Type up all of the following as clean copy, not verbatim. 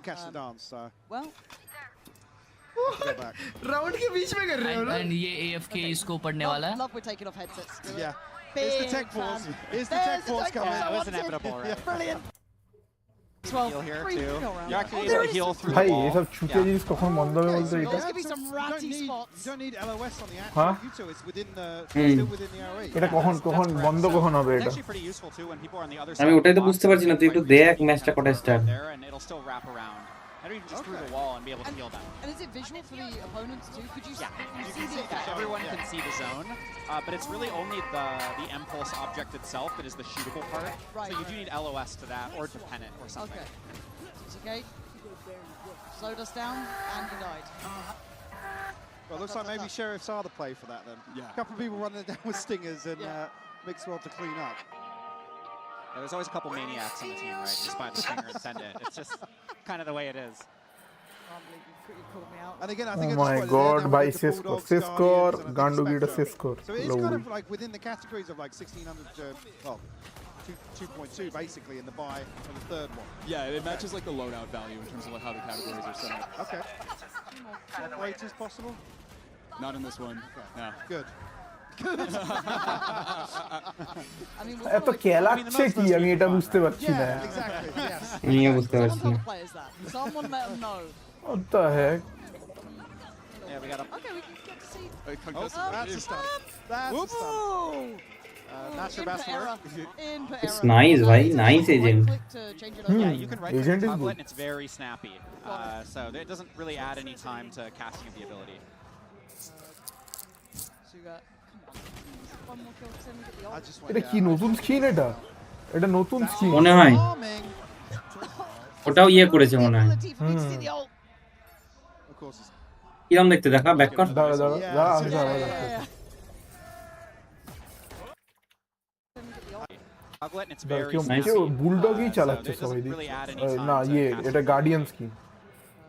catch the dance, so. Well. Round के बीच में कर रहे हो ना? And ये AFK इसको पढ़ने वाला है. Love we're taking off headsets. Yeah. It's the tech force. It's the tech force coming. That was inevitable, right? Brilliant. Heal here too. You're actually able to heal through the ভাই wall. এসব ছুটে জিনিস কখন বন্ধ হবে বলতে এটা There's gonna be some ratty spots. You don't need LOS on the Huh? actual Yuto. It's within the still within the RE. এটা কখন বন্ধ কখন হবে It's এটা actually pretty useful too when people are on the other side. আমি ওটাই তো বুঝতে পারছি না তুই একটু দেখ ম্যাচটা কটা star There and it'll still wrap around. Or even just through the wall and be able to heal them. And is it visual for the opponents too? Could you You see can see the effect? everyone can see the zone, but it's really only the impulse object itself that is the shootable part. Right. So you do need LOS to that or to pen it or something. Okay. It's okay. Slowed us down and he died. Well, looks like maybe Sheriff's are the play for that then. Yeah. A couple of people running down with stingers and Mixwell to clean up. There's always a couple maniacs on the team, right? Just buy the stinger and send it. It's just kind of the way it is. And again, I think oh my god by score Gandugiটা শেষ score so it's kind of like within the categories of like 1600 well 2.2 basically in the buy for the third one. Yeah, it matches like the loadout value in terms of like how the categories are set up. Okay. Weight is possible? Not in this one. No. Good. এত খেলাচ্ছে কি আমি এটা বুঝতে পারছি না Exactly. Yes. আমি বুঝতে পারছি না Someone let them know. what the heck Yeah, we got him. Okay, we can get to see. That's a stun. That's a stun. Not sure best work. it's nice bhai nice agent Yeah, you can right click Agent the is toggle good. and it's very snappy. So it doesn't really add any time to casting of the ability. One more kill, send me to the I ult. just এটা কি নতুন skin এটা নতুন skin মনে হয় Farming. ওটাও ইয়ে করেছে মনে হয় Ability for me to see the ult. Of course. কিরম দেখতে দেখা ব্যাক কর দাঁড়া দাঁড়া Yeah, দাঁড়া yeah, দাঁড়া Yeah. Toggle it and it's দাঁড়া very কেউ snappy. কেউ বুলডগই So চালাচ্ছে it সবাই doesn't really add any time না to ইয়ে cast এটা it. গার্ডিয়ান স্কিন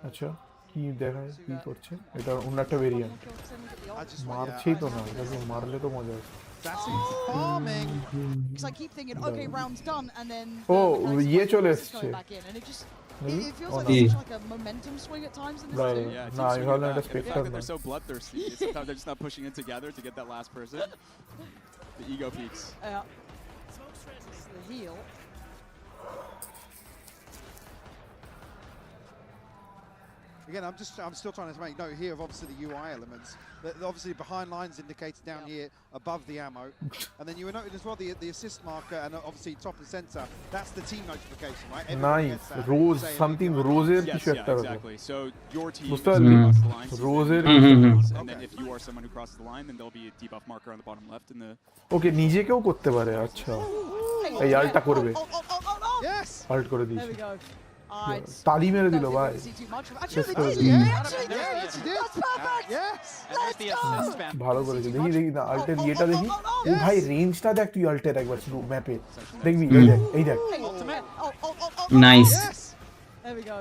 আচ্ছা কি দেখায় কি করছে এটা অন্য একটা variant Kill, send me to the I ult. just মারছেই তো না এটা মারলে তো মজা আসে That's farming. Because I keep thinking, okay, round's done, and then Oh, the mechanics ये of चले like, एसছে। going back in, and it just Maybe? it feels Oh, like no. it's such like a momentum swing at times in this Right. too. Yeah, Nah, teams you swing haven't it had a back. And the spectre, fact that man. they're so bloodthirsty, sometimes they're just not pushing in together to get that last person. The ego peaks. This is the heal. Again, I'm still trying to make note here of obviously the UI elements. Obviously behind lines indicated down here above the ammo, and then you were noting as well the assist marker and obviously top and center. That's the team notification, right? Everyone nice gets that. rose Saying, something rose Yes, কিছু yeah, একটা exactly. So your team বুঝতে is পারলি? across the line. Rose-এর And then if you are someone who crosses the line, then there'll be a debuff marker on the bottom left in the. ওকে নিজেকেও করতে পারে আচ্ছা এই আলটা করবে Yes. আল্ট করে There দিয়েছে we go. তালি মেরে দিল ভাই Actually, করে they did. দিল। Actually, they did. That's perfect. Yes. And there's the assist spam. ভালো করেছে দেখি দেখি না আল্টের ইয়েটা দেখি ও ভাই রেঞ্জটা দেখ তুই আল্টের একবার ম্যাপে দেখবি এই দেখ Ultimate. Nice. Yes. There we go.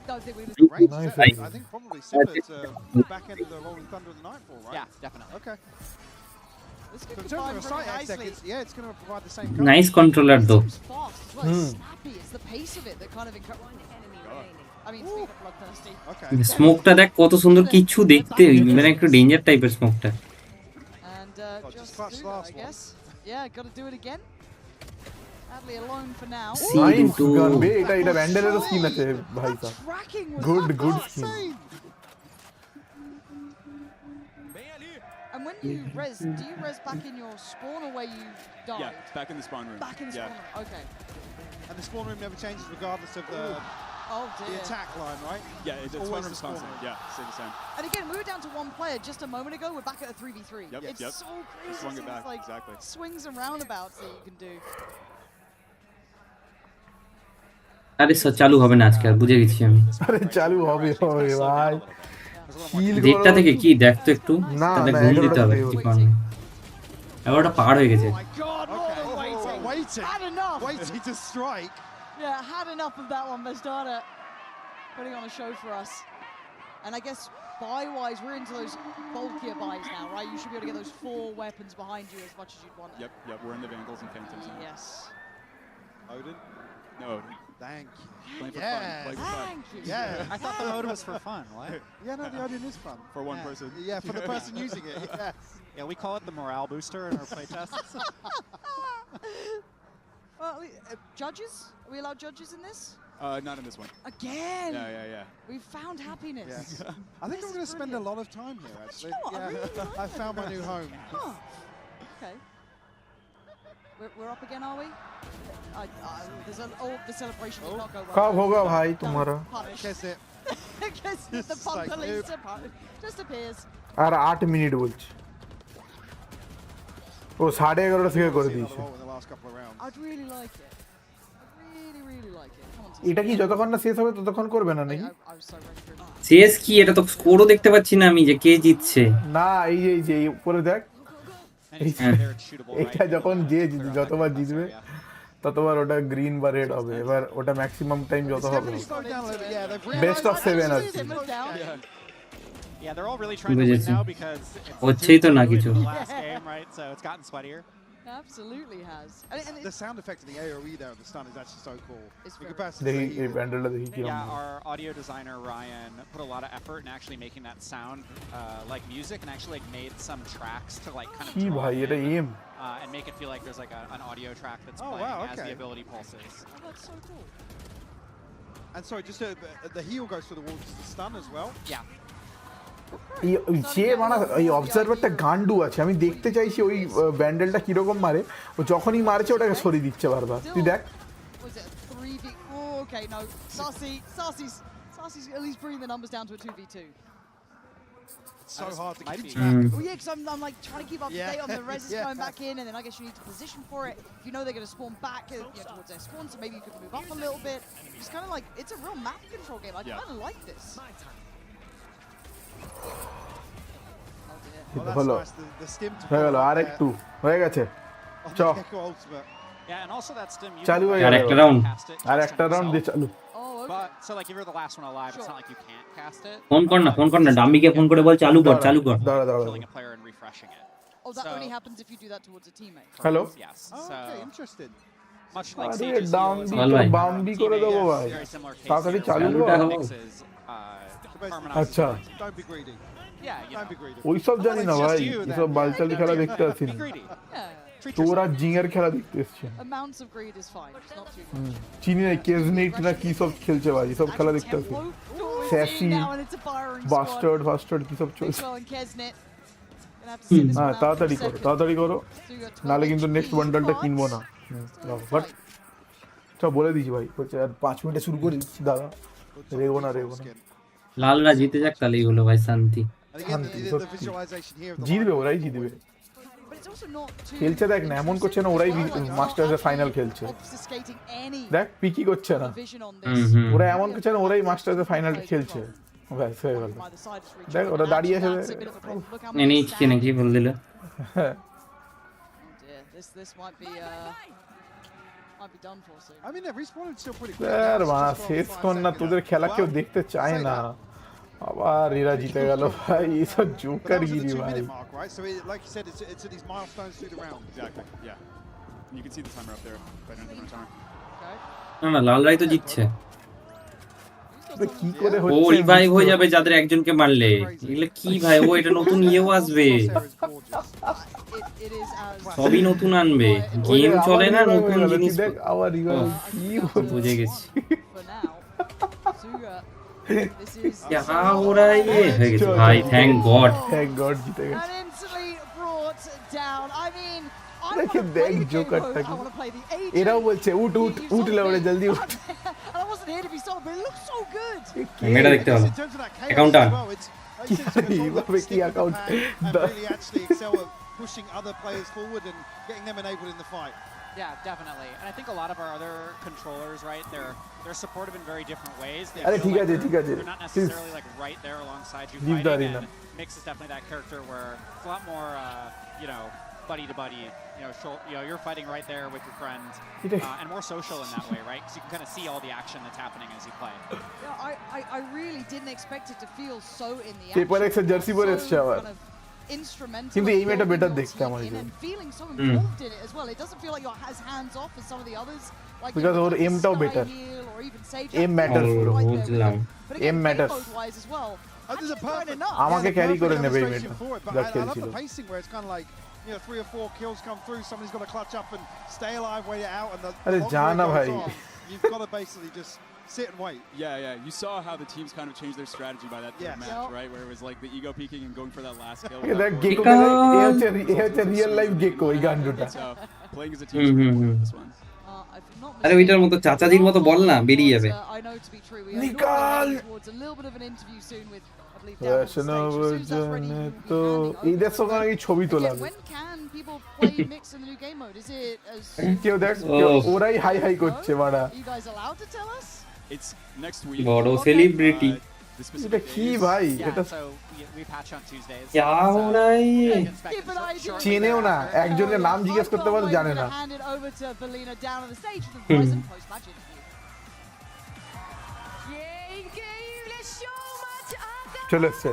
Don't think we Range Nice. set, I think probably similar to the back end of the Rolling Thunder of the Nightfall, right? Yeah, definitely. Okay. This So could in terms combine of a very sight attack, nicely. it's going to provide the same. nice controller though It's fast as well. It's snappy. It's the pace of it that kind of encourages. I mean, speaking of bloodthirsty. Okay. স্মোকটা দেখ কত সুন্দর কিছু দেখতে মানে একটু danger টাইপের স্মোকটা And just just clutch do last that, I one. guess. Yeah, got to do it again. Adley alone for now. Nice C2 গান বে এটা ভ্যান্ডেলেরও স্কিন আছে ভাই The সাহেব tracking was good skin Insane. And when you res, do you res back in your spawn or where you died? Yeah, back in the spawn room. Back in the yeah. spawn room. Okay. And the spawn room never changes regardless of the Oh dear. attack line, right? Yeah, it's Always spawn the room spawn constant. room. Yeah, stay the same. And again, we were down to one player just a moment ago. We're back at a 3v3. Yep, It's yep. so crazy. Swung it It's back, like exactly. swings and roundabouts that you can do. আরে চালু হবে না আজকে আর বুঝে গেছি আমি আরে চালু হবে ভাই কিল ডেটটা থেকে কি দেখ তো একটু না, তাহলে না, ঘুম দিতে হবে এগারোটা কি করবে এগারোটা পার হয়ে গেছে Oh my God! More than waiting. Waiting. Had enough. Waiting to strike. Yeah, had enough of that one. Vestana putting on a show for us. And I guess buy-wise, we're into those bulkier buys now, right? You should be able to get those 4 weapons behind you as much as you'd want. Yep, we're in the Vandals and Phantoms now. Yes. Odin. No, Odin. Thank you. Playing for Yes. fun. Playing for fun. Thank you. Yeah. I thought the mode was for fun. What? Yeah, no, the Odeon is fun. For one Yeah. person. Yeah, for the person using it, yes. Yeah, we call it the morale booster in our playtests. Well, judges? Are we allowed judges in this? Not in this one. Again! Yeah. We've found happiness. Yes. I think This I'm is going to spend a brilliant. lot of time here, actually. know what? I really like I found my new home. Huh. Okay. We're up again, are we? There's the celebration did not go well. कब होगा भाई तुम्हारा? Punish. Guess it. Guess the It's fun like, police nope. just appears. R 8 minute বলছে ও 11:30 থেকে করে See another দিয়েছে vault in the last couple of rounds. I'd really like it. I'd really like it. Come on, এটা কি যতক্ষণ না শেষ হবে ততক্ষণ করবে না নাকি I was so ready for it. শেষ কি এটা তো স্কোরও দেখতে পাচ্ছি না আমি যে কে জিতছে না এই যে এই উপরে দেখ And you see there it's shootable, right? এটা যখন যে Clear out that যতবার compressor, জিতবে yeah. ততবার ওটা গ্রিন বা রেড হবে এবার ওটা ম্যাক্সিমাম টাইম যত It's হবে definitely slowed down a little bit. Yeah, they've Best of realized- 7 R Actually, কি they moved down. Yeah, they're all really trying to win বুঝেছি। now because it's হচ্ছেই তো না 2-2 কিছু। in the last game, right? So it's gotten sweatier. Absolutely has. And The sound effect of the AoE there of the stun is actually so cool. It's In very comparison to দেখি the এই প্যান্ডেলটা দেখি কিরকম Yeah, our audio designer Ryan put a lot of effort in actually making that sound like music, and actually like made some tracks to like kind of কি draw ভাই it এটা in, এম and make it feel like there's like an audio track that's Oh, playing wow, as the okay. ability pulses. oh, that's so cool. And sorry, just the heal goes through the wall, just the stun as well. Yeah. যে মানে এই অবজারভারটা গান্ডু আছে আমি দেখতে চাইছি ওই ব্যান্ডেলটা কিরকম মারে ও যখনই মারছে ওটাকে সরিয়ে দিচ্ছে বারবার তুই দেখ Was it a 3v? Oh, okay, no. Sarsi's at least bringing the numbers down to a 2v2. It's so hard to might keep be- track. Oh yeah, because I'm like trying to keep up to Yeah. date on the res is Yeah. going back in, and then I guess you need to position for it. If you know they're going to spawn back towards their spawn, so maybe you could move up a little bit. It's kind of like, it's a real map control game. I Yeah. kind of like this. Oh dear. Well, that's হলো nice. The stim to হয়ে pull গেল up R there একটু হয়ে গেছে on চ the Gecko ultimate. Yeah, and also that stim. You চালু can হয়ে আর গেল একটা round। cast it আর just একটা on রাউন্ড দিয়ে yourself. চালু Oh, okay. But so like if you're the last one alive, it's Sure. not like you can't cast it. Phone কর না ডাম্বিকে ফোন করে বল চালু কর দাঁড়া দাঁড়া Killing a player and refreshing it. Oh, that So- only happens if you do that towards a teammate. Hello Yes. Oh, So okay, interesting. much like আরে Sage's down heal is the Well, তো ভাই। বাউন্ডি করে দেবো Yes, ভাই very similar case তাড়াতাড়ি here, চালু where কর। it mixes, So basically, harmonizes আচ্ছা both. don't be greedy. Yeah, you Don't be know. greedy. ওইসব জানি না It's just ভাই you then. এসব বালচালি খেলা দেখতে Be আসিনি greedy. Yeah. Treat তোরা yourself. জিঙের খেলা দেখতে এসছে Amounts of greed is fine, just not too much. চিনি না কেজনেট না কি সব খেলছে ভাই এসব খেলা দেখতে আসি Sassy, now and it's a firing bastard ফাস্টার্ড কি সব চলছে Mixwell and Kesnet. Gonna have to sit this হ্যাঁ one out তাড়াতাড়ি for a করো second. তাড়াতাড়ি করো Suga 12 নাহলে কিন্তু নেক্সট HP, বান্ডেলটা but কিনবো না বাট সব বলে দিয়েছি ভাই বলছে আর 5 মিনিটে শুরু করি দাদা রেগো না রেগো না লালরা জিতে যাক তাহলেই হলো ভাই শান্তি And again, Hanti, the সত্যি। visualization here of the জিতবে line ওরাই going জিতবে forward. But it's also not too খেলছে দেখ না এমন করছে না ওরাই মাস্টার্সের ফাইনাল খেলছে obfuscating any দেখ পিকি করছে না vision on হুম this. হুম ওরা এমন করছে না ওরাই মাস্টার্সের ফাইনালটা খেলছে ব্যাস হয়ে গেল From either side is reaching. দেখ ওরা দাঁড়িয়ে আছে That's a bit of a problem. Look how এনে many ইচ্ছে নাকি বল দিল Oh dear, this might be done for soon. I mean, they're respawning still pretty quick. Sir Now, মা it's just শেষ 5 কর না seconds. তোদের খেলা কেউ Well, দেখতে চায় say না that. আবার এরা জিতে গেল ভাই এসব But that was at জোকারগিরি the ভাই 2-minute mark, right? So, like you said, it's at these milestones through the round. Exactly. Yeah. And you can see the timer up there. Right under the timer. Okay. না লালরাই তো জিতছে তো কি করে ও হচ্ছে revive হয়ে যাবে যাদের একজনকে মারলে এগুলো কি ভাই ও এটা নতুন ইয়েও আসবে It is as সবই নতুন আনবে গেম চলে না নতুন জিনিস দেখ আবার রিভাইভ কি বুঝে গেছি for now. Suga, this is ইয়া ওরা ইয়ে হয়ে গেছে ভাই থ্যাংক গড থ্যাংক গড জিতে গেছে and instantly brought down. I mean, I Look want to at play that the game Joker mode. I attacking. want to play the agent. এরাও বলছে উঠ উঠ You উঠ saw লেওড়ে me. জলদি উঠ And I wasn't here to be sold, but it looks so good. এটা দেখতে Just হলো in terms of that chaos Account as done. well, it's like you said, it's control এইভাবে that কি stick with the account pan and done? really actually excel at pushing other players forward and getting them enabled in the fight. Yeah, definitely. And I think a lot of our other controllers, right, they're supportive in very different ways. They আরে feel ঠিক like আছে they're- ঠিক আছে They're not necessarily like right there alongside you Leave that fighting. in. And Mix is definitely that character where it's a lot more, you know, buddy to buddy. You know, you're fighting right there with your friend, and more social in that way, right? Because you can kind of see all the action that's happening as you play. Yeah, I really didn't expect it to feel so in the PRX এর jersey পরে so এসছে আবার। kind of instrumental. কিন্তু at এই মেয়েটা building better your দেখতে team আমার in হিসেবে। and feeling so involved in it as well. It doesn't feel like you're as hands off as some of the others Like, Because you know, our aim Sky tao better. Heal or even Sage Aim Out, matters, right bro. there with বুঝলাম them. But Aim again, matters. game mode wise as well. This is a Actually perfect, enough. আমাকে the carry perfect করে নেবে এই illustration মেয়েটা, for it, but যা I love খেলছিল। the pacing where it's kind of like, you know, 3 or 4 kills come through, somebody's got to clutch up and stay alive, wait it out, and the আরে longer যা it না goes ভাই। on, you've got to basically just sit and wait. Yeah. You saw how the teams kind of changed their strategy by that third Yes. match, Yep. right? Where it was like the ego peeking and going for that last kill. দেখ without Gecko forcing it. এ হচ্ছে real life Gecko এই গান্ডুটা। So playing as a team is really important in this one. If I'm not আরে ওইটার মতো mistaken, চাচাজির মতো বল না, বেরিয়ে যাবে। I know to be true. We are নিকাল! normally heading towards a little bit of an interview soon with, I believe, Darren on stage. As soon as that's ready, জনে we will তো be handing ঈদের over. সঙ্গে নাকি ছবি তোলা Again, হবে। when can people play Mix in the new game mode? Is it as soon কেউ দেখ ও। ওরাই হাই হাই করছে মারা। Are you guys allowed to tell us? It's next week. বড় সেলিব্রিটি The এটা specific কি days. ভাই Yeah, এটা so we patch on Tuesdays. क्या हो रहा है ये? Keep an eye to it. চেনেও না একজনের নাম জিজ্ঞেস করতে পারে জানে না। Hand it over to Belina down on the stage for the Bryson post-match interview.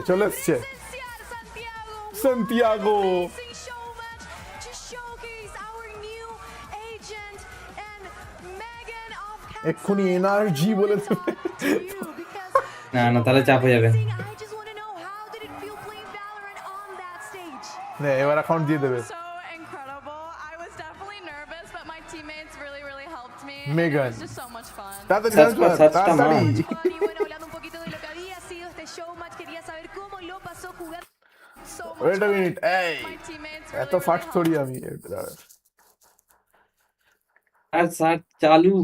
চলে এসছে সান্তিয়াগো এক্ষুনি এনার্জি বলে দেবে। না না তাহলে চাপ হয়ে যাবে। নে এবার অ্যাকাউন্ট দিয়ে দেবে। So incredible. I was definitely nervous, but my teammates really helped me. Megan. It was just so much fun. তাড়াতাড়ি সাতটা তাড়াতাড়ি। Y bueno, hablando un poquito de lo que había sido este showmatch, quería saber cómo lo pasó jugar so much wait a fun. Minute এই My teammates এত really fast helped. Three আমি আর sir চালু।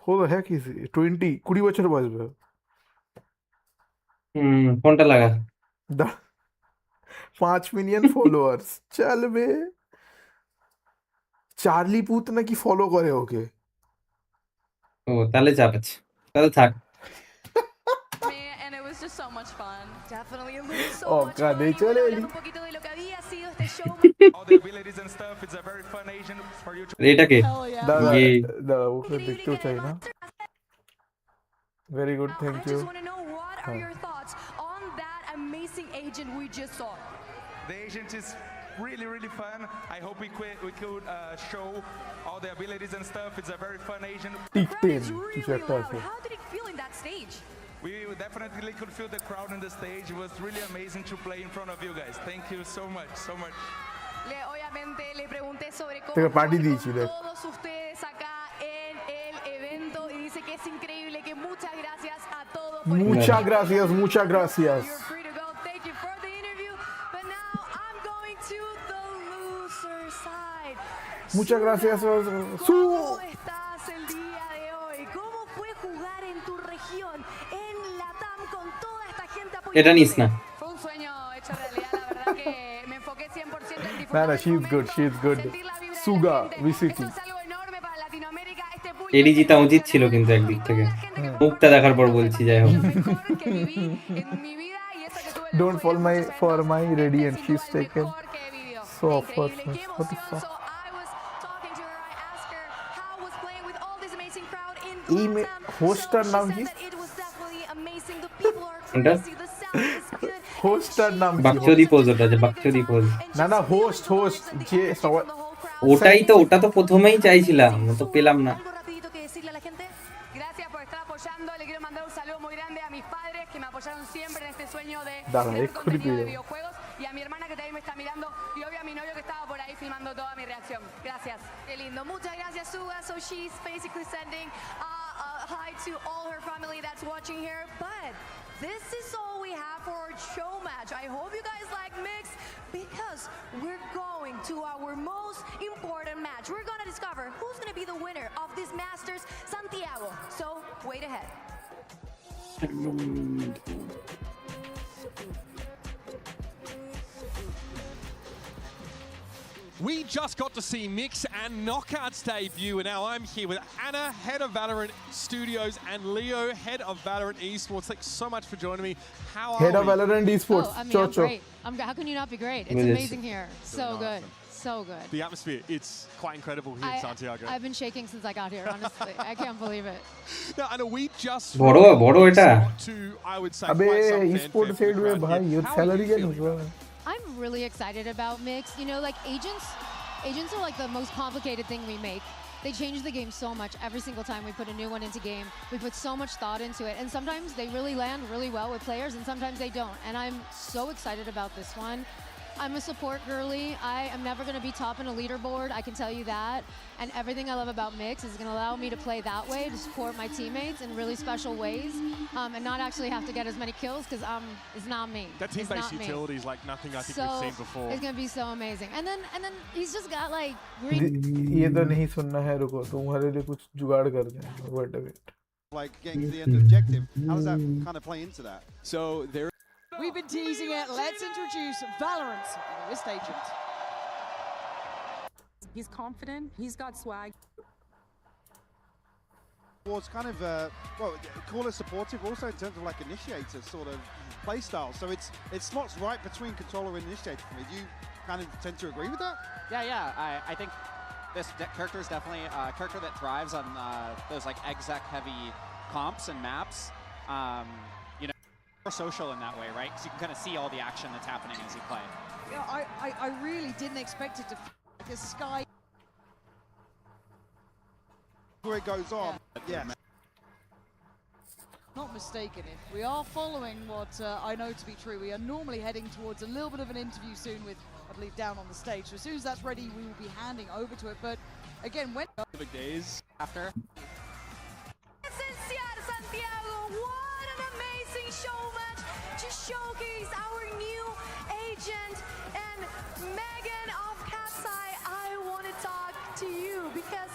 Who the heck is he? 20 বছর বয়স হবে। ফোনটা লাগা। 5 মিলিয়ন ফলোয়ার্স চলবে। চার্লি পুত নাকি ফলো করে ওকে। ও তাহলে চাপ আছে, তাহলে থাক। Me, and it was just so much fun. Definitely it was so Oh, much God, fun. they Y bueno, totally- hablando un poquito de lo que había sido este showmatch. all the abilities and stuff. It's a very fun Asian for you to এটাকে Hell yeah. দাদা ইয়ে। দাদা ওকে দেখতেও চাই না। Very good Now, thank I you. just want to know what are your thoughts on that amazing agent we just saw. the agent is really fun. I hope we could show all the abilities and stuff. It's a very fun Asian. Tick Crowd ten is কিছু really একটা loud. আছে। How did it feel in that stage? We definitely could feel the crowd on the stage. It was really amazing to play in front of you guys. Thank you so much. Obviamente le pregunté sobre cómo Tengo jugar party con dici, dai. todos ustedes acá en el evento y dice que es increíble, que muchas gracias a todos por Muchas estar gracias, aquí. muchas gracias. You're free to go. Thank you for the interview. But now I'm going to the loser side. Muchas gracias. ¿Cómo estás el día de hoy? ¿Cómo fue jugar en tu región, en Latam, con toda esta gente এটা নিস না। Fue un sueño hecho realidad, la verdad que me enfoqué 100% en না disfrutar না del she is good momento, she is good. sentir la vibra de la সুগা gente. ভিসিটি। Esto es algo enorme para Latinoamérica, este público এরই que জিতা nos উচিত ছিল emociona, কিন্তু একদিক y toda থেকে। la gente que মুখটা দেখার পর বলছি যাই হোক। lo mejor que viví en mi vida y eso que tuve el Don't lujo de fall ir a my muchos for eventos. my Este radiant. sin She's duda el taken mejor que he vivido. so Increíble, far. qué What the emoción. fuck? So I was talking to her, I asked her how was playing with all this amazing crowd in এই Latam. হোস্টার So নাম she কি? said that it was definitely amazing. The people are কোনটা? crazy, the sound is good. হোস্টার নাম কি? বাকচোদি pose ওটা যে বাকচোদি pose. না না হোস্ট যে সবাই ওটাই তো, ওটা তো প্রথমেই চাইছিলাম, ও তো পেলাম না। Algo rapidito que decirle a la gente. Gracias por estar apoyando. Le quiero mandar un saludo muy grande a mis padres que me apoyaron siempre en este sueño de Dale, crear es contenido de creepy. videojuegos, y a mi hermana que también me está mirando, y obvio a mi novio que estaba por ahí filmando toda mi reacción. Gracias. Qué lindo. Muchas gracias, Suga. So she's basically sending hi to all her family that's watching here. But this is all we have for our show match. I hope you guys like Mix, because we're going to our most important match. We're going to discover who's going to be the winner of this Masters Santiago. So wait ahead. We just got to see Mix and Knockout's debut, and now I'm here with Anna, head of Valorant Studios, and Leo, head of Valorant Esports. Thanks so much for joining me. How are head of we? Valorant esports Oh, I mean, চো I'm চো। great. How can you not be great? It's Well, it's- amazing here. So good. so good. The atmosphere, it's quite incredible here in Santiago. I've been shaking since I got here, honestly. I can't believe it. Now, and we just বড় এটা to, I would say, अबे quite some e-sport fanfare side from the में crowd भाई here. ये How are salary you क्या feeling? निकला I'm really excited about Mix. You know, like agents are like the most complicated thing we make. They change the game so much every single time we put a new one into game. We put so much thought into it, and sometimes they really land really well with players, and sometimes they don't. And I'm so excited about this one. I'm a support girly. I am never going to be top in a leaderboard, I can tell you that. And everything I love about Mix is going to allow me to play that way, to support my teammates in really special ways, and not actually have to get as many kills, because it's not me. That team-based utility is like nothing I think we've seen before. It's going to be so amazing. And then he's just got like green. ये तो नहीं सुनना है, रुको तुम्हारे लिए कुछ जुगाड़ कर दें. Wait a bit. Like getting to the end objective. How does that kind of play into that? So there. We've been teasing it. Let's introduce Valorant's newest agent. He's confident. He's got swag. Well, it's kind of, well, call it supportive, also in terms of like initiator sort of play style. So it slots right between controller and initiator for me. Do you kind of tend to agree with that? Yeah. I think this character is definitely a character that thrives on those like exec heavy comps and maps. You know, more social in that way, right? Because you can kind of see all the action that's happening as you play. Yeah, I really didn't expect it to feel like a sky. Where it goes on, yeah. Not mistaken, if we are following what I know to be true, we are normally heading towards a little bit of an interview soon with, I believe, down on the stage. So as soon as that's ready, we will be handing over to it. But again, when Days after. Santiago, what an amazing show match to showcase our new agent. And Megan of Cat's Eye, I want to talk to you because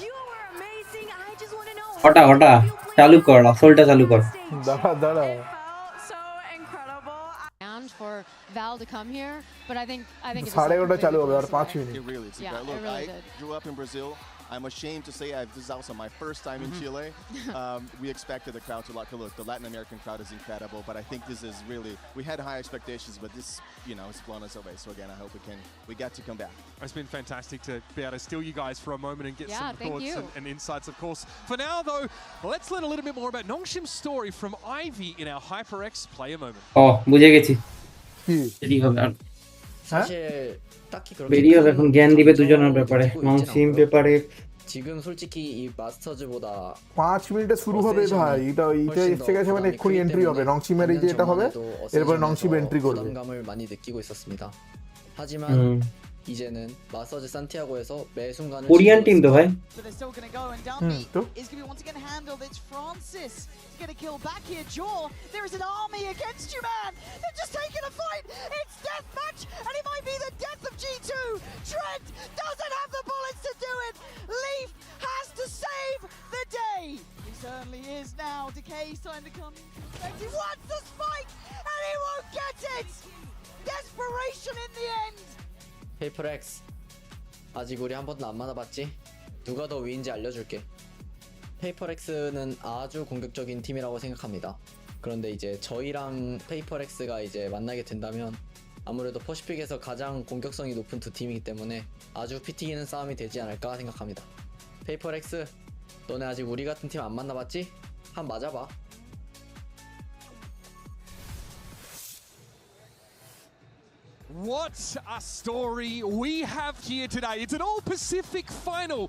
you were amazing. I just want to know. হটা চালু কর আসলটা চালু কর দাঁড়া So incredible. And for Val to come here, but I think it just 11:30 चालू होगा और 5 minute. It really is. Yeah, Look, it really I did. grew up in Brazil. I'm ashamed to say this is also my first time in Chile. We expected the crowd to look. The Latin American crowd is incredible, but I think this is really, we had high expectations, but this, it's blown us away. So again, I hope we get to come back. It's been fantastic to be able to steal you guys for a moment and get some thank thoughts you. and insights, of course. For now, though, let's learn a little bit more about Nongshim's story from Ivy in our HyperX player moment. বুঝে গেছি দেরি হবে আর বেরিয়ে এখন জ্ঞান দিবে দুজনের ব্যাপারে নংসিম ব্যাপারে 지금 솔직히 이 마스터즈보다 5 মিনিটে শুরু হবে ভাই. এটা এসে গেছে মানে এক্ষুনি এন্ট্রি হবে. নংসিমের এই যে এটা হবে, এরপর নংসিম এন্ট্রি করবে. 부담감을 많이 느끼고 있었습니다. 하지만 이제는 마서즈 산티아고에서 매 순간을 কোরিয়ান টিম তো ভাই. So they're still going to go, and down B is going to be once again handled. It's Francis to get a kill back here. Jaw, there is an army against you, man. They've just taken a fight. It's deathmatch, and it might be the death of G2. Trent doesn't have the bullets to do it. Leaf has to save the day. He certainly is now. Decay's time to come. He wants the spike, and he won't get it. Desperation in the end. 페이퍼렉스 아직 우리 한 번도 안 만나봤지? 누가 더 위인지 알려줄게. 페이퍼렉스는 아주 공격적인 팀이라고 생각합니다. 그런데 이제 저희랑 페이퍼렉스가 이제 만나게 된다면 아무래도 퍼시픽에서 가장 공격성이 높은 두 팀이기 때문에 아주 피 튀기는 싸움이 되지 않을까 생각합니다. 페이퍼렉스 너네 아직 우리 같은 팀 안 만나봤지? 한 맞아봐. What a story we have here today. It's an all-Pacific final.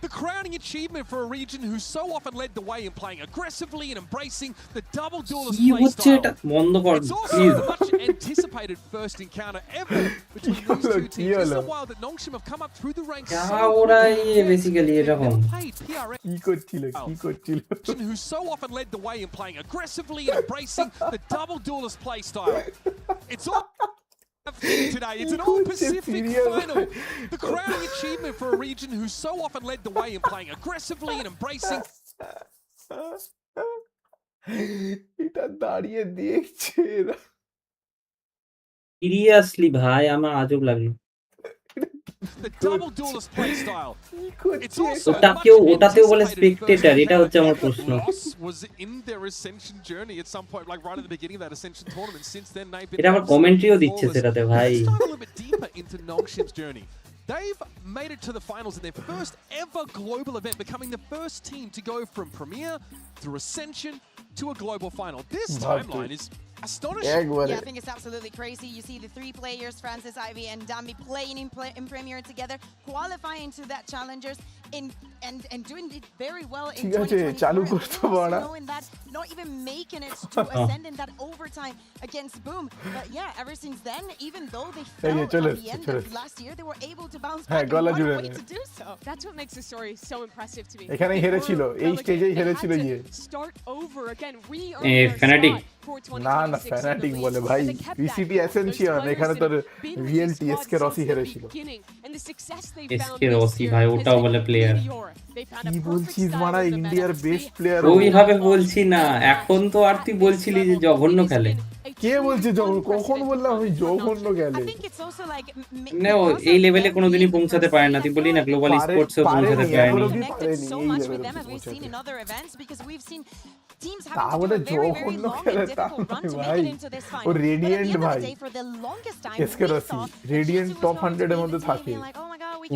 The crowning achievement for a region who so often led the way in playing aggressively and embracing the double duelist play style. It's also the much anticipated first encounter ever between these two teams. It's not wild that Nongshim have come up through the ranks so basically এরকম played PRX কি করছিল who so often led the way in playing aggressively and embracing the double duelist play style. It's all today. It's an all-Pacific final. The crowning achievement for a region who so often led the way in playing aggressively and embracing. এটা দাঁড়িয়ে দেখছে seriously ভাই আমার আজব লাগলো. The double duelist play style. It's also ওটাতেও বলে Spectator. এটা হচ্ছে আমার প্রশ্ন. Was in their ascension journey at some point, like right at the beginning of that ascension tournament. Since then, they've been. এটা আবার কমেন্ট্রিও দিচ্ছে সেটাতে ভাই. Let's dive a little bit deeper into Nongshim's journey. They've made it to the finals in their first ever global event, becoming the first team to go from Premier through Ascension to a global final. This timeline is astonishing. Yeah, I think it's absolutely crazy. You see the three players, Francis, Ivy, and Dami, playing in Premier together, qualifying to that Challengers, and doing it very well in 2024. Knowing that, not even making it to ascend in that overtime against Boom. But yeah, ever since then, even though they fell at the end of last year, they were able to bounce back and find a way to do so. That's what makes the story so impressive to me. এখানেই হেরেছিল, এই স্টেজেই হেরেছিল গিয়ে। Start over again, Fnatic না না fanatic বলে ভাই, VCT essential, এখানে তো real টিএসকে রসি হেরেছিল। SK রসি ভাই ওটাও বলে প্লেয়ার। কি বলছিস মারা, ইন্ডিয়ার বেস্ট প্লেয়ার। ওইভাবে বলছি না, এখন তো আর তুই বলছিলি যে জঘন্য খেলে। কে বলছে জঘন্য? কখন বললাম আমি জঘন্য খেলে? না এই লেভেলে কোনোদিনই পৌঁছাতে পারে না, তুই বলি না গ্লোবাল স্পোর্টসেও পৌঁছাতে পারেনি। তাহলে জঘন্য খেলে তা ভাই, ও রেডিয়েন্ট ভাই, এসকে রসি রেডিয়েন্ট টপ 100 এর মধ্যে থাকে।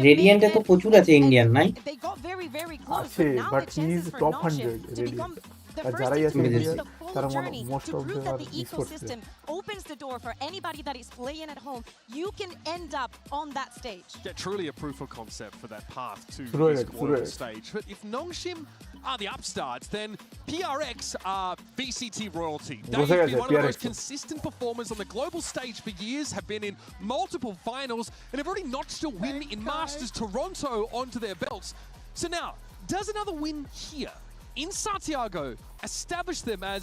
রেডিয়েন্টে তো প্রচুর আছে ইন্ডিয়ান, নাই আছে, but he is top 100 radiant. আর যারাই আছে তারা most of the sports opens the door for anybody that is playing at home. You can end up on that stage. Yeah, truly a proof of concept for that path to this global stage. But if Nongshim are the upstarts, then PRX are VCT royalty. They've been one of the most consistent performers on the global stage for years, have been in multiple finals, and have already notched a win in Masters Toronto onto their belts. So now, does another win here in Santiago establish them as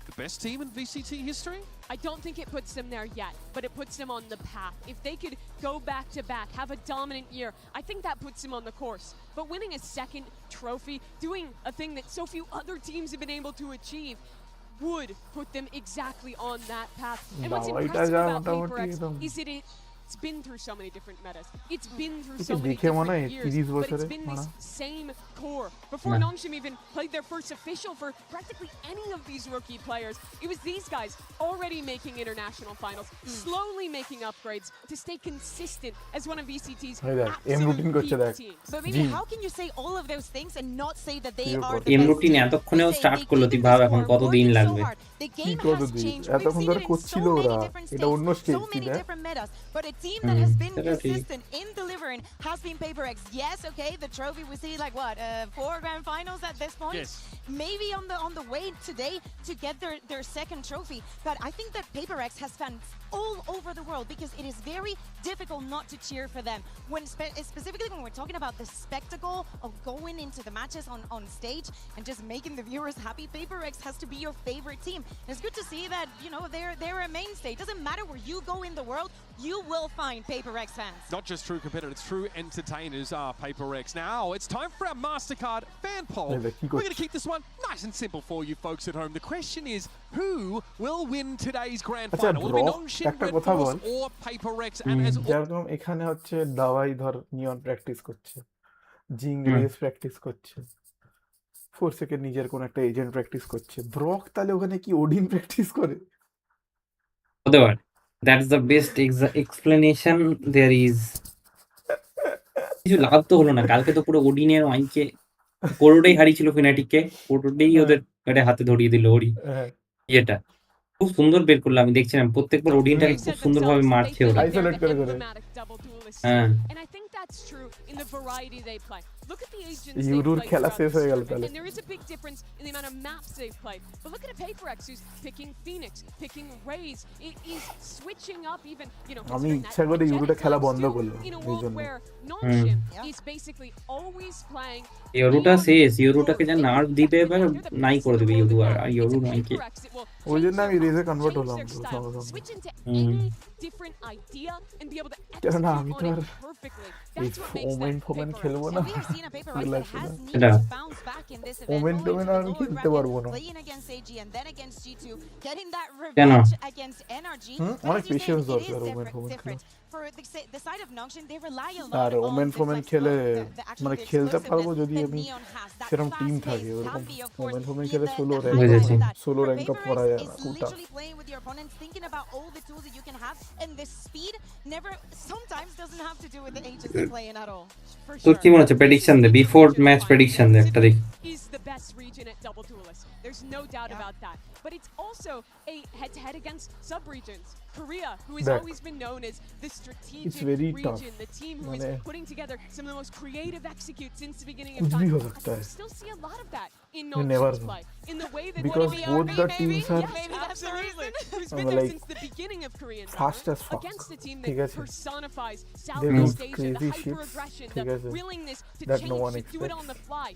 the best team in VCT history? I don't think it puts them there yet, but it puts them on the path. If they could go back to back, have a dominant year, I think that puts them on the course. But winning a second trophy, doing a thing that so few other teams have been able to achieve, would put them exactly on that path. And what's impressive about PRX is that it's been through so many different metas. It's been through so many different years, but it's been this same core. Before Nongshim even played their first official for practically any of these rookie players, it was these guys already making international finals, slowly making upgrades to stay consistent as one of VCT's absolute peak teams. But maybe how can you say all of those things and not say that they are the best team? এতক্ষণেও start করলো, তুই ভাব এখন কতদিন লাগবে। The game has changed. We've seen it in so many different stages, so many different metas. But a team that has been consistent in delivering has been PRX. Yes, okay, the trophy we see like what, 4 grand finals at this point. Yes. Maybe on the way today to get their second trophy. But I think that PRX has fans all over the world because it is very difficult not to cheer for them. When specifically when we're talking about the spectacle of going into the matches on stage and just making the viewers happy, PRX has to be your favorite team. And it's good to see that, you know, they're a mainstay. It doesn't matter where you go in the world, you will find PRX fans. Not just true competitors, true entertainers are PRX. Now it's time for our MasterCard fan poll. We're going to keep this one nice and simple for you folks at home. The question is, who will win today's grand final? Will it be Nongshim, Red Force, or PRX? And as যেরকম এখানে হচ্ছে দাওয়াই ধর নিয়ন practice করছে, জিং race practice করছে, ফোরসেকের নিজের কোন একটা এজেন্ট প্র্যাকটিস করছে, ব্রক তাহলে ওখানে কি ওডিন প্র্যাকটিস করে? হতে পারে। That's the best explanation there is. কিছু লাভ তো হলো না, কালকে তো পুরো ওডিনের মাইকে কোরোডেই হারিয়েছিল ফিনাটিককে, কোরোডেই ওদের হাতে ধরিয়ে দিল ওরি এটা। খুব সুন্দর বের করলো, আমি দেখছিলাম প্রত্যেকবার ওডিনটাকে খুব সুন্দরভাবে মারছে ওরা। আইসোলেট করে করে। হ্যাঁ, and I think that's true in the variety they play. Look at the agents ইউরোর খেলা শেষ হয়ে গেল তাহলে। And there is a big difference in the amount of maps they've played. But look at a PRX who's picking Phoenix, picking Raze. It is switching up even, you know, আমি ইচ্ছা করে ইউরোটা খেলা বন্ধ করলাম এইজন্য। Nongshim is basically always playing. ইউরোটা শেষ, ইউরোটাকে যা nerve দিবে এবার নাই করে দেবে ইউরো, আর ইউরো নাইকে ওই জন্য আমি রেজে কনভার্ট হলাম। Switch into any different idea and be able to execute on it perfectly. That's what makes them women খেলবো না, seen a PRX that has needed এটা to bounce back in this event. Omen আর খেলতে পারবো না। Playing against AG and then against G2, getting that কেন? revenge against NRG. অনেক patience দরকার women different. For the side of Nongshim, they rely a lot আর on ওমেন the ফোমেন flex খেলে actually মানে the খেলতে পারবো explosiveness যদি that আমি Neon has, that সেরকম টিম fast থাকে pace. ওরকম Dambi, of course, ওমেন ফোমেন the খেলে সোলো high র্যাঙ্ক line বুঝেছি। of that. Solo For rank তো PaperX পড়া যায় is না খুব tough literally playing with your opponents, thinking about all the tools that you can have, and the speed never sometimes doesn't have to do with the agents you're playing at all. For তোর sure. কি মনে হচ্ছে prediction দে before match prediction দে একটা দেখি Is the best region at Double Duelist. There's no doubt about that. But it's also a head-to-head against sub-regions. Korea, who has That- always been known as the It's strategic very region, tough. the team who is মানে putting together some of the most creative executes since the beginning of कुछ भी time. हो I सकता think है we still see a lot of that in You never Nongshim's know. play. In the way that because they both the teams are maybe that's the reason. Who's I'm been there like since the beginning of Korean fast Valorant, as fuck. against a team ঠিক that আছে? personifies They Southeast do Asia, the crazy shit, hyper-aggression, ঠিক the আছে? willingness to That change, no one to do it on expects. the fly.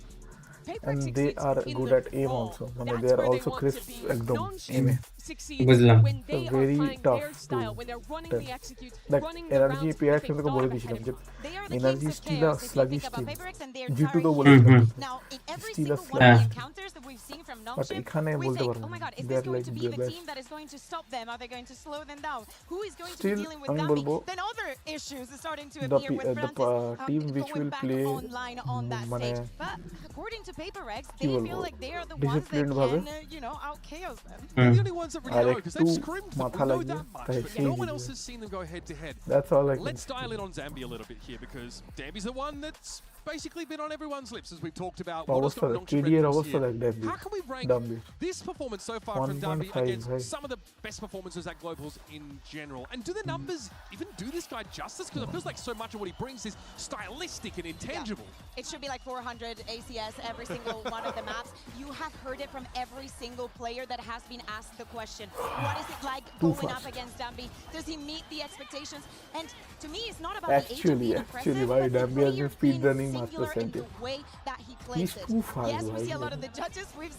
PaperX and they succeeds are in good the at aim raw. also মানে That's they are where they also want crisp to be. একদম Nongshim aim succeeds বুঝলাম when they So are very applying tough their to style, when they're running tell. the executes, Like running the energy rounds pair that they তোকে thought বলে of দিয়েছিলাম ahead যে of time. They are the energy kings of still chaos if you sluggish think about team PaperX and their G2 তো entire বলেছিল history. Now, in every Still a single one of the slug. encounters that we've seen from but Nongshim, এখানে we বলতে think, পারবো oh my না god, is they this আর going like to be the the best team that is going to stop them? Are they going to slow them down? Who is going to be Still, dealing with আমি Dambi? বলবো Then other issues are starting to the appear with the Francis team which going will back play online on that মানে stage. But according to PaperX, কি they বলবো feel like they are the ones that discipline ভাবে can, out chaos them. They're the only ones that really আর know because একটু they've scrimmed them. মাথা We know লাগিয়ে that much, তাই but সেই no one else জিতবে has seen them go head to head. that's all I can Let's dial in on Zambia a little bit here because Dambi's the one that's basically been on everyone's lips as we've talked about. What has অবস্থা got দেখ Nongshim KD এর Red Bulls অবস্থা here? দেখ ডাম্বি How can we rank ডাম্বি this performance so far from Dambi 1.5 against ভাই some of the best performances at Globals in general? And do the numbers even do this guy justice? Because it feels like so much of what he brings is stylistic and intangible. It should be like 400 ACS every single one of the maps. You have heard it from every single player that has been asked the question. What is it like going up against Dambi? Does he meet the expectations? And to me, it's not about the agent being impressive, why but the Dambi has been player speed in running master singular and the percentage. way that he plays He's it. too fast, Yes, we see a right? lot of the judges. We've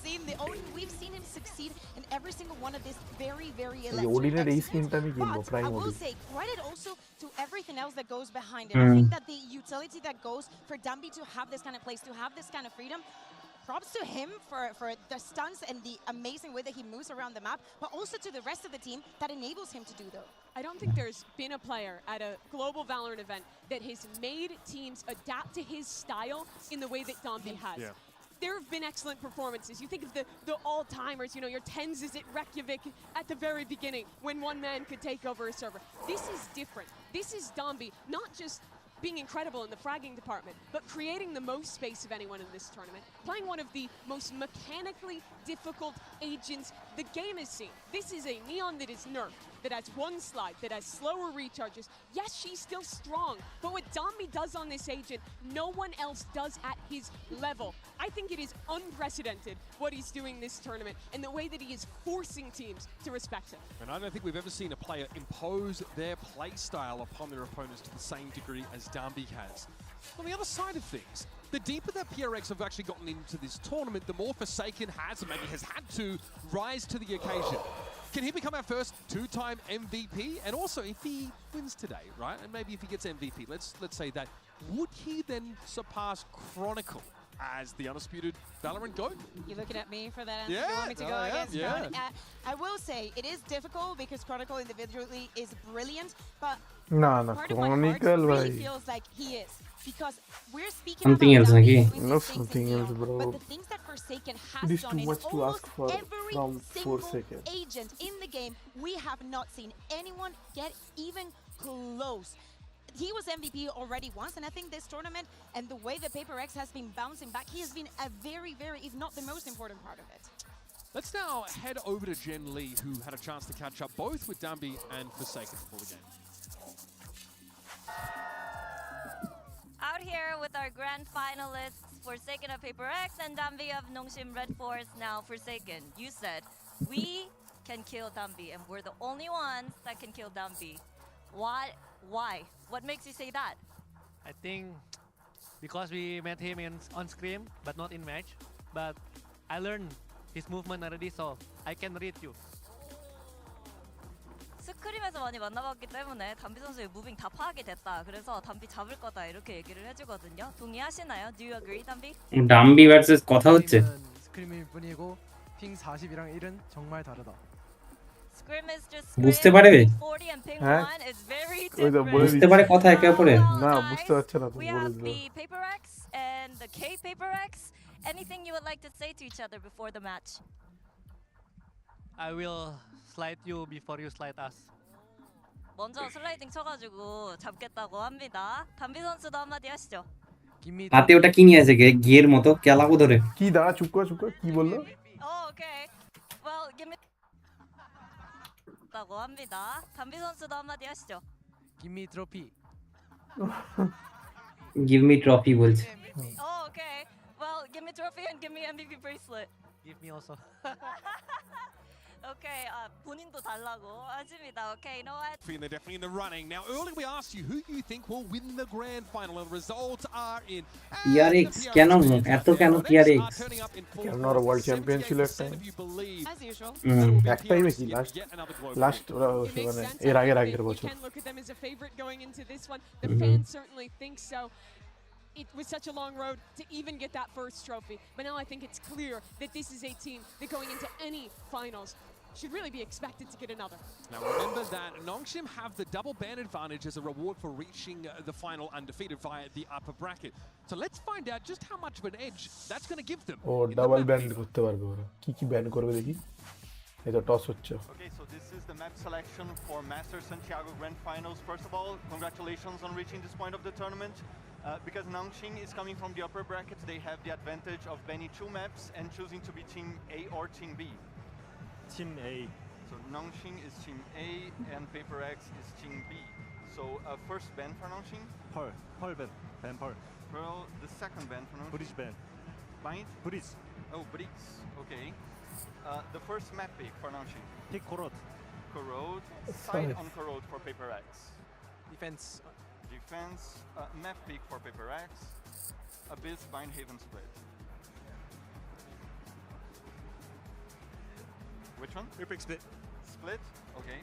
seen him succeed in every single one of this very, very এই electric ওডিনের এই executes. স্কিনটা আমি কিনবো But prime I will Odin say credit also to everything else that goes behind it. I think that the utility that goes for Dambi to have this kind of place, to have this kind of freedom, props to him for the stunts and the amazing way that he moves around the map, but also to the rest of the team that enables him to do though. I don't think there's been a player at a global Valorant event that has made teams adapt to his style in the way that Dambi has. Yeah. There have been excellent performances. You think of the all-timers, your Tenzes at Reykjavik at the very beginning when one man could take over a server. This is different. This is Dambi, not just being incredible in the fragging department, but creating the most space of anyone in this tournament, playing one of the most mechanically difficult agents the game has seen. This is a Neon that is nerfed, that has one slide, that has slower recharges. Yes, she's still strong, but what Dambi does on this agent, no one else does at his level. I think it is unprecedented what he's doing this tournament and the way that he is forcing teams to respect him. And I don't think we've ever seen a player impose their play style upon their opponents to the same degree as Dambi has. On the other side of things, the deeper that PRX have actually gotten into this tournament, the more Forsaken has and maybe has had to rise to the occasion. Can he become our first two-time MVP? And also, if he wins today, right, and maybe if he gets MVP, let's say that, would he then surpass Chronicle as the undisputed Valorant GOAT? You're looking at me for that answer. Yeah, You want me to go against yeah. Crown? I will say it is difficult because Chronicle individually is brilliant, but না না part of my heart ক্রনিক্যাল ভাই really feels like he is. Because we're speaking Something about else, Dambi Naki. doing No, these things in something else, Neon, bro. but the things that Forsaken has It is done too in much to almost ask for every from single Forsaken. agent in the game, we have not seen anyone get even close. He was MVP already once, and I think this tournament and the way that PaperX has been bouncing back, he has been a very, very, if not the most important part of it. Let's now head over to Jen Lee, who had a chance to catch up both with Dambi and Forsaken before the game. Out here with our grand finalists, Forsaken of PaperX and Dambi of Nongshim Red Force, now Forsaken. You said, we can kill Dambi, and we're the only ones that can kill Dambi. Why? What makes you say that? I think because we met him on scrim, but not in match. But I learned his movement already, so I can read you. 스크림에서 많이 만나봤기 때문에 담비 선수의 무빙 다 파악이 됐다. 그래서 담비 잡을 거다 이렇게 얘기를 해주거든요. 동의하시나요? Do you agree, 담비? 담비 vs কথা হচ্ছে 스크림일 뿐이고 핑 40이랑 1은 정말 다르다. Scrim is just বুঝতে Scrim. পারে? P40 and Ping হ্যাঁ 1 is very ওই তো different. বলে বুঝতে দিচ্ছি পারে কথা একে অপরের? না Well, বুঝতে guys, পারছে না তো we বলে have দিল the PRX and the K PRX. Anything you would like to say to each other before the match? I will slide you before you slide us. 먼저 슬라이딩 쳐가지고 잡겠다고 합니다. 담비 선수도 한마디 하시죠. Give me হাতে ওটা কি নিয়ে আছে গিয়ের মতো কেলাবো ধরে কি দাঁড়া চুপ কর কি বললো Oh, okay. Well, give me. 다고 합니다. 담비 선수도 한마디 하시죠. give me trophy. Give me trophy বলছে Oh, okay. Well, give me trophy and give me MVP bracelet. Give me also. Okay, 본인도 달라고 하십니다. Okay, you know what? They're definitely in the running. Now, earlier we asked you who you think will win the grand final, and the results are in. PRX কেন এত কেন PRX কেন ওরা world champion ছিল একটা As usual. এক টাইমে কি লাস্ট ওরা মানে এর আগের বছর You can look at them as a favorite going into this one. The Mhm. fans certainly think so. It was such a long road to even get that first trophy. But now I think it's clear that this is a team that going into any finals should really be expected to get another. Now remember that Nongshim have the double ban advantage as a reward for reaching the final undefeated via the upper bracket. So let's find out just how much of an edge that's going to give them. ও double ban করতে পারবে ওরা কি ban করবে দেখি এই তো toss হচ্ছে Okay, so this is the map selection for Master Santiago Grand Finals. First of all, congratulations on reaching this point of the tournament. Because Nongshim is coming from the upper bracket, they have the advantage of banning 2 maps and choosing to be Team A or Team B. Team A. So Nongshim is Team A and PRX is Team B. So first ban for Nongshim? Pearl. Pearl ban. Ban Pearl. Pearl, the second ban for Nongshim? Bridge ban. Bind? Bridge. Oh, bricks. Okay. The first map pick for Nongshim? Pick Korot. Korot. Side on Korot for PRX. Defense. Defense. Map pick for PRX. Abyss, Bind, Haven, Split. Which one? We pick Split. Split? Okay.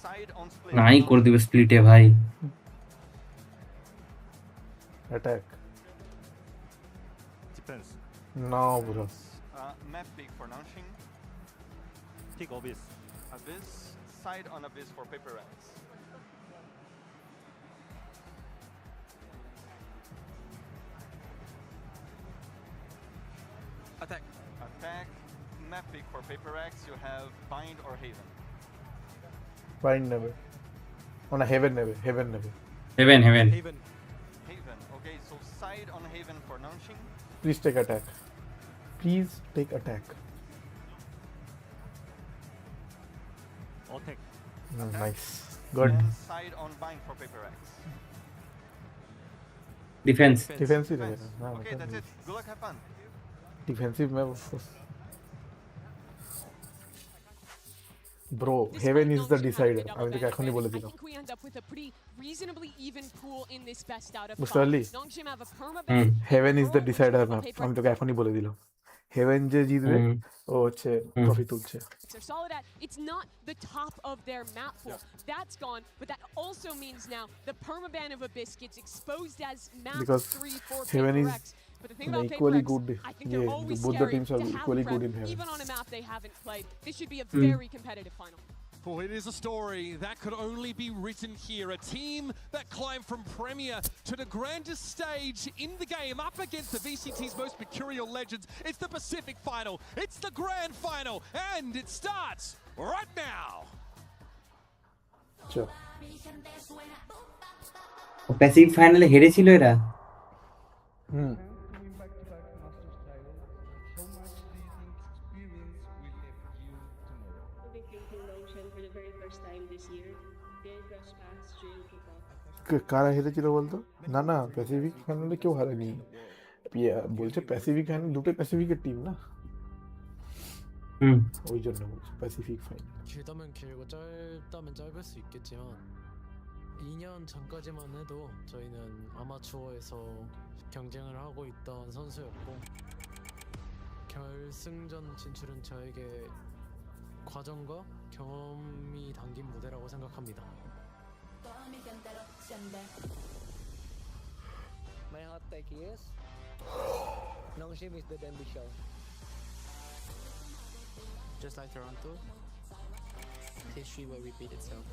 Side on Split. নাই করে দিবে স্প্লিটে ভাই attack Defense. না bro Map pick for Nongshim. Pick Abyss. Abyss. Side on Abyss for PRX. Attack. Attack. Map pick for PRX. You have Bind or Haven. Bind নেবে মানে Haven নেবে Haven Haven. Haven. Okay, so side on Haven for Nongshim. Please take attack please take attack Attack. Nice good And side on Bind for PRX. Defence defensive নেবে না Okay, that's it. Good luck, have fun. Defensive নেবে bro Haven is the decider আমি তোকে এখনই বলে দিলাম I think we end up with a pretty reasonably even pool in this best out of বুঝতে 5. পারলি Nongshim have a permaban. Haven is the decider map আমি তোকে এখনই বলে দিলাম হেভেন যে জিতবে ও হচ্ছে ট্রফি তুলছে They're solid at. It's not the top of their map pool. That's gone, but that also means now the permaban of Abyss gets exposed as map Because 3 for Heaven is PRX. But the thing about equally PRX, good. I think they're Yeah, always both the scary teams are to have equally prep, good in Heaven. even on a map they haven't played. This should be a Mm. very competitive final. Well, it is a story that could only be written here. A team that climbed from Premier to the grandest stage in the game, up against the VCT's most mercurial legends. It's the Pacific Final. It's the grand final. And it starts right now. Sure. Pacific ফাইনালে হেরেছিল এরা হুম কারা হেরেছিল বলতো না না Pacific ফাইনালে কেউ হারেনি বলছে Pacific final দুটো প্যাসিফিকের টিম না ওই জন্য বলছে Pacific final 길다면 길고 짧다면 짧을 수 있겠지만 2년 전까지만 해도 저희는 아마추어에서 경쟁을 하고 있던 선수였고 결승전 진출은 저에게 과정과 경험이 담긴 무대라고 생각합니다. My hot take is Nongshim is the Demby show. Just like Toronto, history will repeat itself.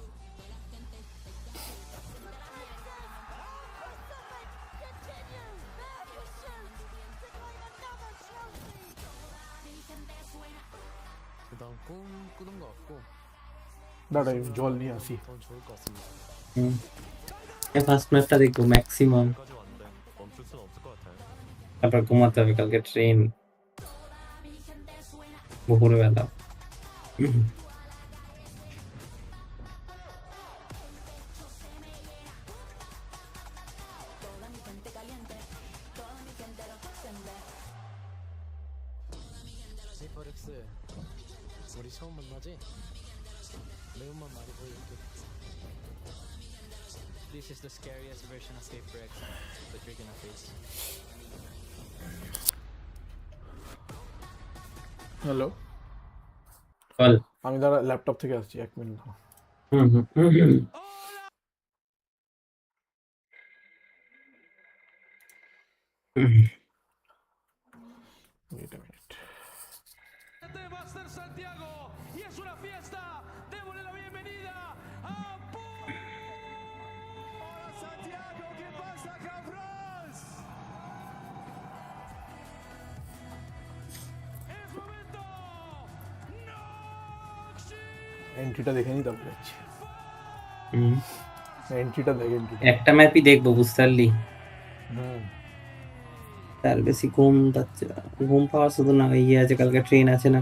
일단 꾸는 것 같고 দাঁড়া জল নিয়ে আসি 더 좋을 것 같습니다. ফার্স্ট ম্যাচটা দেখবো ম্যাক্সিমাম, 멈출 수는 없을 것 같아요. তারপর ঘুমাতে হবে, কালকে ট্রেন দুপুরবেলা। PRX 우리 처음 만나지? 매운맛 많이 보여줄게. This is the scariest version of PRX that you're gonna face. Hello বল। আমি দাঁড়া ল্যাপটপ থেকে আসছি 1 minute. Wait a minute. Master Santiago y es una fiesta. Démosle la bienvenida a Hola Santiago, ¿qué pasa, cabros? Es momento. এন্ট্রিটা দেখে নি তারপরে যাচ্ছি। এন্ট্রিটা দেখ, এন্ট্রি একটা ম্যাপই দেখবো, বুঝতে পারলি? হুম তার বেশি ঘুম পাচ্ছে না। ঘুম পাওয়ার শুধু না, ইয়ে আছে, কালকে ট্রেন আছে না।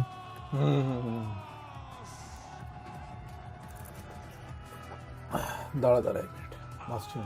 দাঁড়া 1 মিনিট আসছি।